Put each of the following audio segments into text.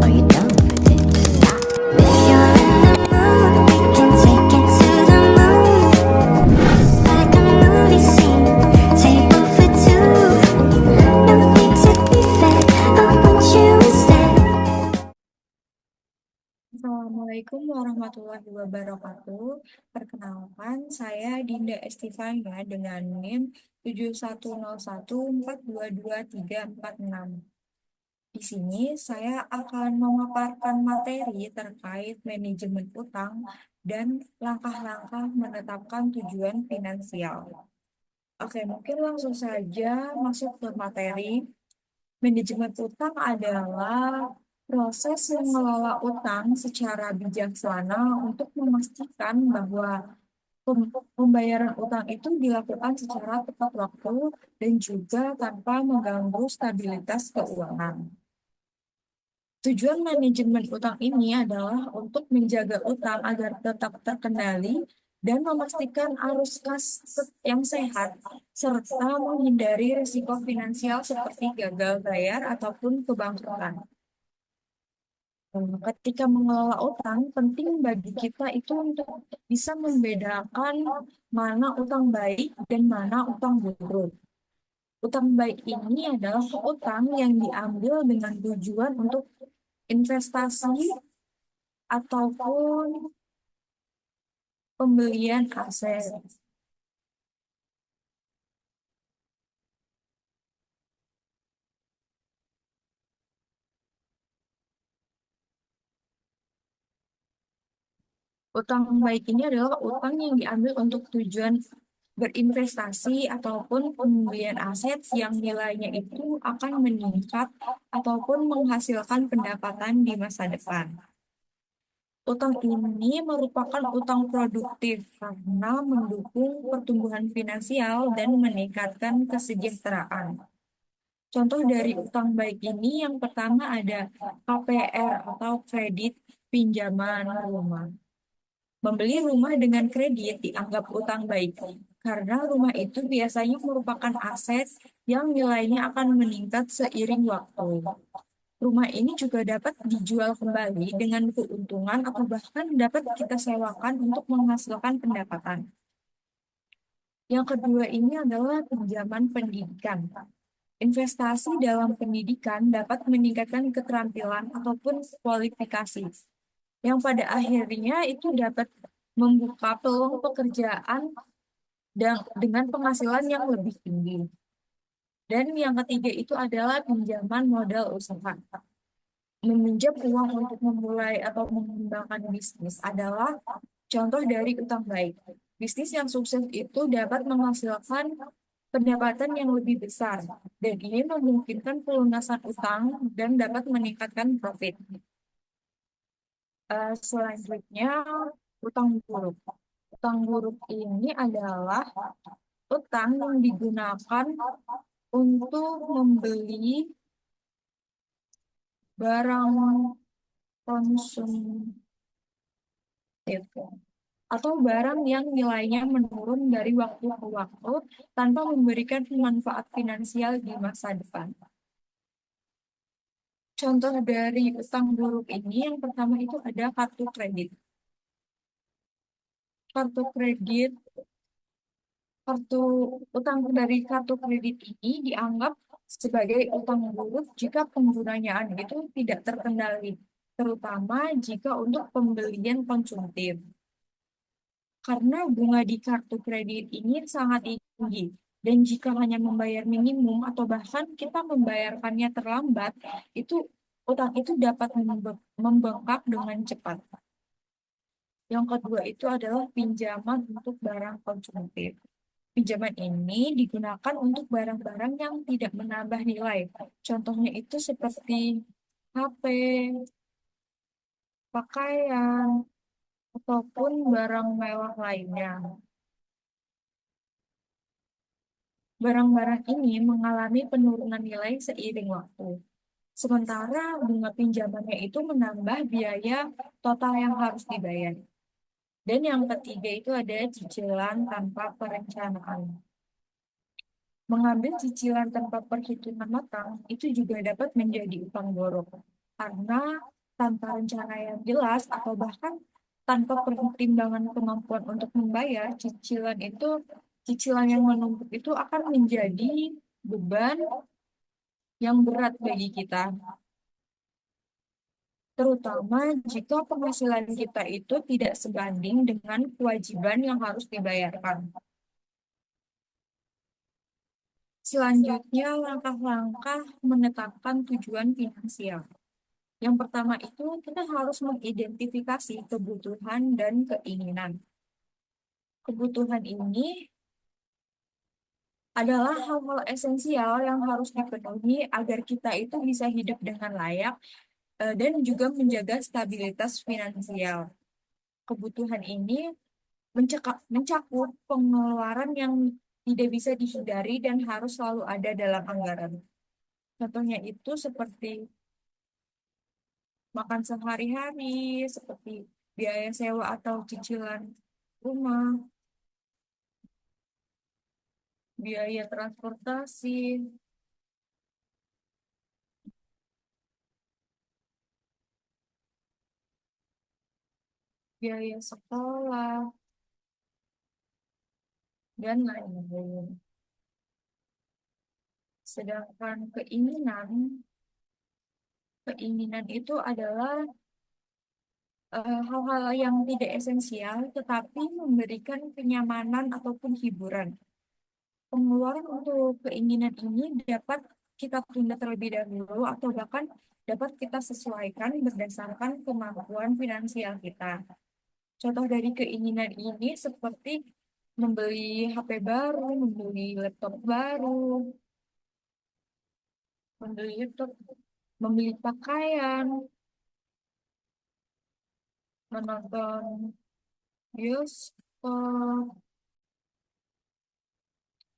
or you don't predict. If you're in the mood, we can take it to the moon. Just like a movie scene, table for two. No need to be fed, I want you instead. Assalamualaikum warahmatullahi wabarakatuh. Perkenalkan, saya Dinda Estifania dengan NIM 7101422346. Di sini saya akan memaparkan materi terkait manajemen utang dan langkah-langkah menetapkan tujuan finansial. Oke, mungkin langsung saja masuk ke materi. Manajemen utang adalah proses mengelola utang secara bijaksana untuk memastikan bahwa pembayaran utang itu dilakukan secara tepat waktu dan juga tanpa mengganggu stabilitas keuangan. Tujuan manajemen utang ini adalah untuk menjaga utang agar tetap terkendali dan memastikan arus kas yang sehat, serta menghindari risiko finansial seperti gagal bayar ataupun kebangkrutan. Ketika mengelola utang, penting bagi kita itu untuk bisa membedakan mana utang baik dan mana utang buruk. Utang baik ini adalah utang yang diambil dengan tujuan untuk investasi ataupun pembelian aset. Utang baik ini adalah utang yang diambil untuk tujuan berinvestasi ataupun pembelian aset yang nilainya itu akan meningkat ataupun menghasilkan pendapatan di masa depan. Utang ini merupakan utang produktif karena mendukung pertumbuhan finansial dan meningkatkan kesejahteraan. Contoh dari utang baik ini yang pertama ada KPR atau kredit pinjaman rumah. Membeli rumah dengan kredit dianggap utang baik karena rumah itu biasanya merupakan aset yang nilainya akan meningkat seiring waktu. Rumah ini juga dapat dijual kembali dengan keuntungan atau bahkan dapat kita sewakan untuk menghasilkan pendapatan. Yang kedua ini adalah pinjaman pendidikan. Investasi dalam pendidikan dapat meningkatkan keterampilan ataupun kualifikasi, yang pada akhirnya itu dapat membuka peluang pekerjaan dan dengan penghasilan yang lebih tinggi. Dan yang ketiga itu adalah pinjaman modal usaha. Meminjam uang untuk memulai atau mengembangkan bisnis adalah contoh dari utang baik. Bisnis yang sukses itu dapat menghasilkan pendapatan yang lebih besar, dan ini memungkinkan pelunasan utang dan dapat meningkatkan profit. Selanjutnya, utang buruk. Utang buruk ini adalah utang yang digunakan untuk membeli barang konsumtif atau barang yang nilainya menurun dari waktu ke waktu tanpa memberikan manfaat finansial di masa depan. Contoh dari utang buruk ini yang pertama itu ada kartu kredit. Kartu kredit, kartu utang dari kartu kredit ini dianggap sebagai utang buruk jika penggunaannya itu tidak terkendali, terutama jika untuk pembelian konsumtif. Karena bunga di kartu kredit ini sangat tinggi, dan jika hanya membayar minimum atau bahkan kita membayarkannya terlambat, itu utang itu dapat membengkak dengan cepat. Yang kedua itu adalah pinjaman untuk barang konsumtif. Pinjaman ini digunakan untuk barang-barang yang tidak menambah nilai. Contohnya itu seperti HP, pakaian, ataupun barang mewah lainnya. Barang-barang ini mengalami penurunan nilai seiring waktu. Sementara bunga pinjamannya itu menambah biaya total yang harus dibayar. Dan yang ketiga itu ada cicilan tanpa perencanaan. Mengambil cicilan tanpa perhitungan matang itu juga dapat menjadi utang borok. karena tanpa rencana yang jelas atau bahkan tanpa pertimbangan kemampuan untuk membayar, cicilan yang menumpuk itu akan menjadi beban yang berat bagi kita, terutama jika penghasilan kita itu tidak sebanding dengan kewajiban yang harus dibayarkan. Selanjutnya, langkah-langkah menetapkan tujuan finansial. Yang pertama itu kita harus mengidentifikasi kebutuhan dan keinginan. Kebutuhan ini adalah hal-hal esensial yang harus dipenuhi agar kita itu bisa hidup dengan layak dan juga menjaga stabilitas finansial. Kebutuhan ini mencakup pengeluaran yang tidak bisa dihindari dan harus selalu ada dalam anggaran. Contohnya itu seperti makan sehari-hari, seperti biaya sewa atau cicilan rumah, biaya transportasi, biaya sekolah, dan lain-lain. Sedangkan keinginan itu adalah hal-hal yang tidak esensial, tetapi memberikan kenyamanan ataupun hiburan. Pengeluaran untuk keinginan ini dapat kita tunda terlebih dahulu atau bahkan dapat kita sesuaikan berdasarkan kemampuan finansial kita. Contoh dari keinginan ini seperti membeli HP baru, membeli laptop baru, membeli laptop, membeli pakaian, menonton bioskop,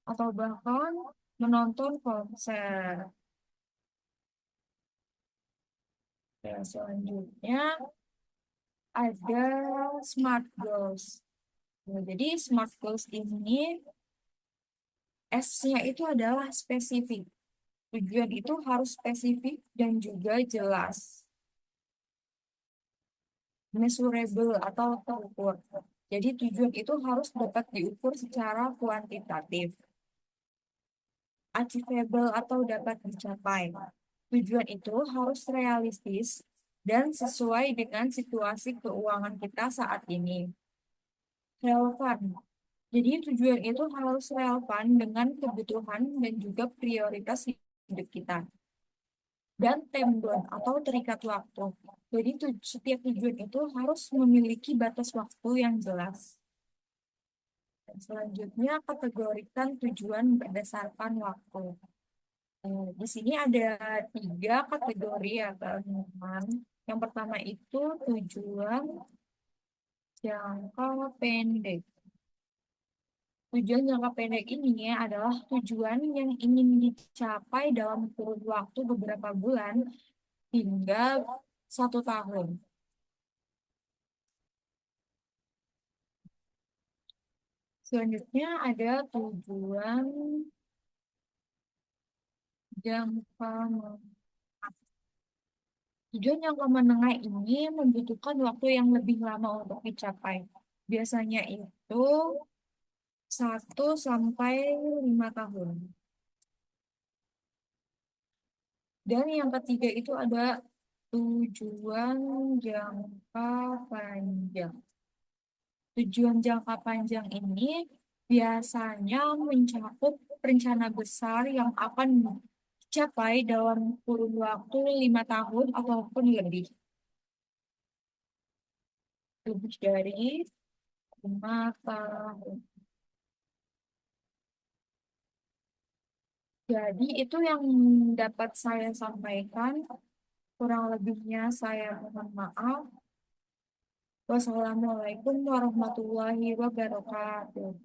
atau bahkan menonton konser. Ya, selanjutnya ada smart goals. Nah, jadi smart goals ini S-nya itu adalah spesifik. Tujuan itu harus spesifik dan juga jelas. Measurable atau terukur. Jadi tujuan itu harus dapat diukur secara kuantitatif. Achievable atau dapat dicapai. Tujuan itu harus realistis dan sesuai dengan situasi keuangan kita saat ini. Relevan. Jadi tujuan itu harus relevan dengan kebutuhan dan juga prioritas hidup kita. Dan time bound atau terikat waktu. Jadi setiap tujuan itu harus memiliki batas waktu yang jelas. Dan selanjutnya kategorikan tujuan berdasarkan waktu. Di sini ada 3 kategori ya teman-teman. Yang pertama itu tujuan jangka pendek. Tujuan jangka pendek ini adalah tujuan yang ingin dicapai dalam kurun waktu beberapa bulan hingga 1 tahun. Selanjutnya ada tujuan jangka menengah. Tujuan jangka menengah ini membutuhkan waktu yang lebih lama untuk dicapai. Biasanya itu 1 sampai 5 tahun. Dan yang ketiga itu ada tujuan jangka panjang. Tujuan jangka panjang ini biasanya mencakup rencana besar yang akan dicapai dalam kurun waktu 5 tahun ataupun lebih dari 5 tahun. Jadi itu yang dapat saya sampaikan. Kurang lebihnya saya mohon maaf. Wassalamualaikum warahmatullahi wabarakatuh.